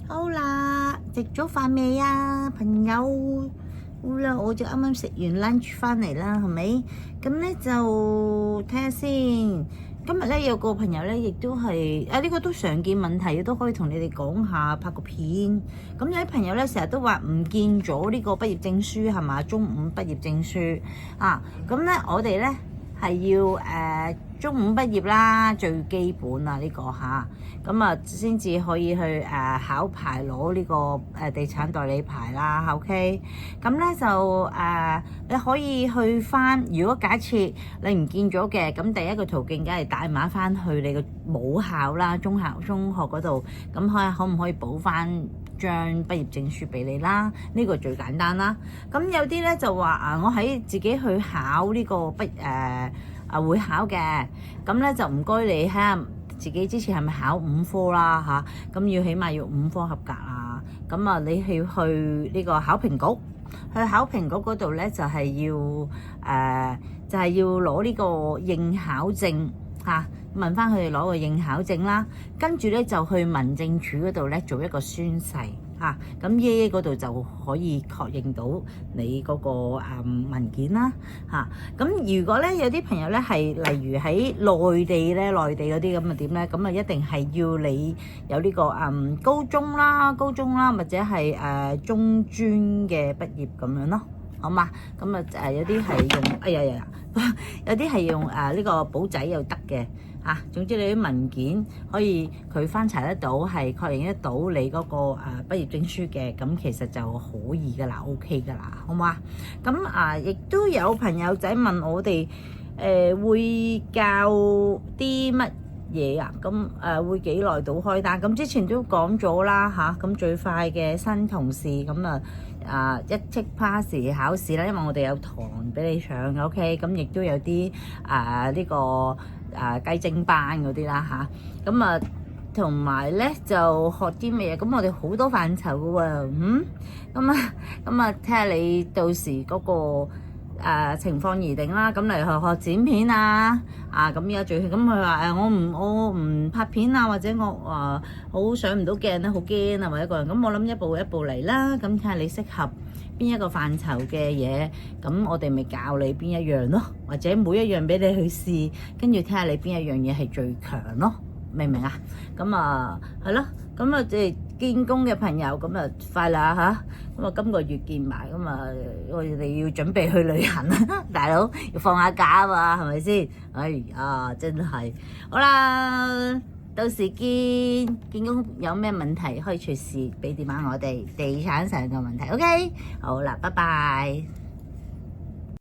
好啦，食咗飯未啊，朋友？好啦，我就啱啱食完 lunch 翻嚟啦，係咪？咁咧就睇下先。今日咧有個朋友咧，亦都係呢個都常見問題，都可以同你哋講下，拍個片。咁有啲朋友咧成日都話唔見咗呢個畢業證書係嘛？中五畢業證書啊，咁咧我哋咧係要中五畢業啦，最基本啊呢個嚇，咁啊先至可以去考牌攞呢個地產代理牌啦。OK，咁咧就你可以去翻。如果假設你唔見咗嘅，咁第一個途徑梗係帶埋翻去你個母校啦，中學嗰度，咁可唔可以補翻張畢業證書俾你啦？呢個最簡單啦。咁有啲咧就話我喺自己去考呢個會考嘅，咁咧就唔該你睇下自己之前係咪考5科啦嚇，咁要起碼要5科合格啊。咁啊，你去呢個考評局，去考評局嗰度咧就係要攞呢個應考證嚇，問翻佢哋攞個應考證啦，跟住咧就去民政處嗰度咧做一個宣誓。咁爺爺嗰度就可以確認到你嗰個文件啦。咁如果咧有啲朋友咧係例如喺內地嗰啲咁啊點咧？咁啊一定係要你有呢個高中啦，或者係中專嘅畢業咁樣咯，好嘛？咁啊有啲係用有啲係用呢個簿仔又得嘅。總之你啲文件可以佢翻查得到，係確認得到你嗰個畢業證書嘅，咁其實就可以噶啦 ，OK 噶啦，好嘛？咁亦都有朋友仔問我哋會教啲乜嘢啊？咁會幾耐到開單？咁之前都講咗啦嚇，咁最快嘅新同事咁一即 pass 考試啦，因為我哋有堂俾你上 ，OK， 咁亦都有啲呢個雞精班嗰啲啦嚇，咁同埋咧就學啲咩嘢？咁我哋好多範疇嘅喎，咁睇下你到時嗰個情況而定啦。咁例如學剪片咁而家最咁佢話我唔拍片啊，或者我好上唔到鏡咧，好驚啊，或者一個人咁，我諗一步一步嚟啦。咁睇下你適合邊一個範疇嘅嘢，咁我哋咪教你邊一樣咯，或者每一樣俾你去試，跟住睇下你邊一樣嘢係最強咯，明唔明啊？咁係咯，咁即係見工嘅朋友咁快啦嚇，咁今個月見埋，咁我哋要準備去旅行啦，大佬要放下假啊嘛，係咪先？哎呀，真係好啦。到時見工有咩問題可以隨時俾電話我哋，地產上嘅問題 OK， 好啦，拜拜。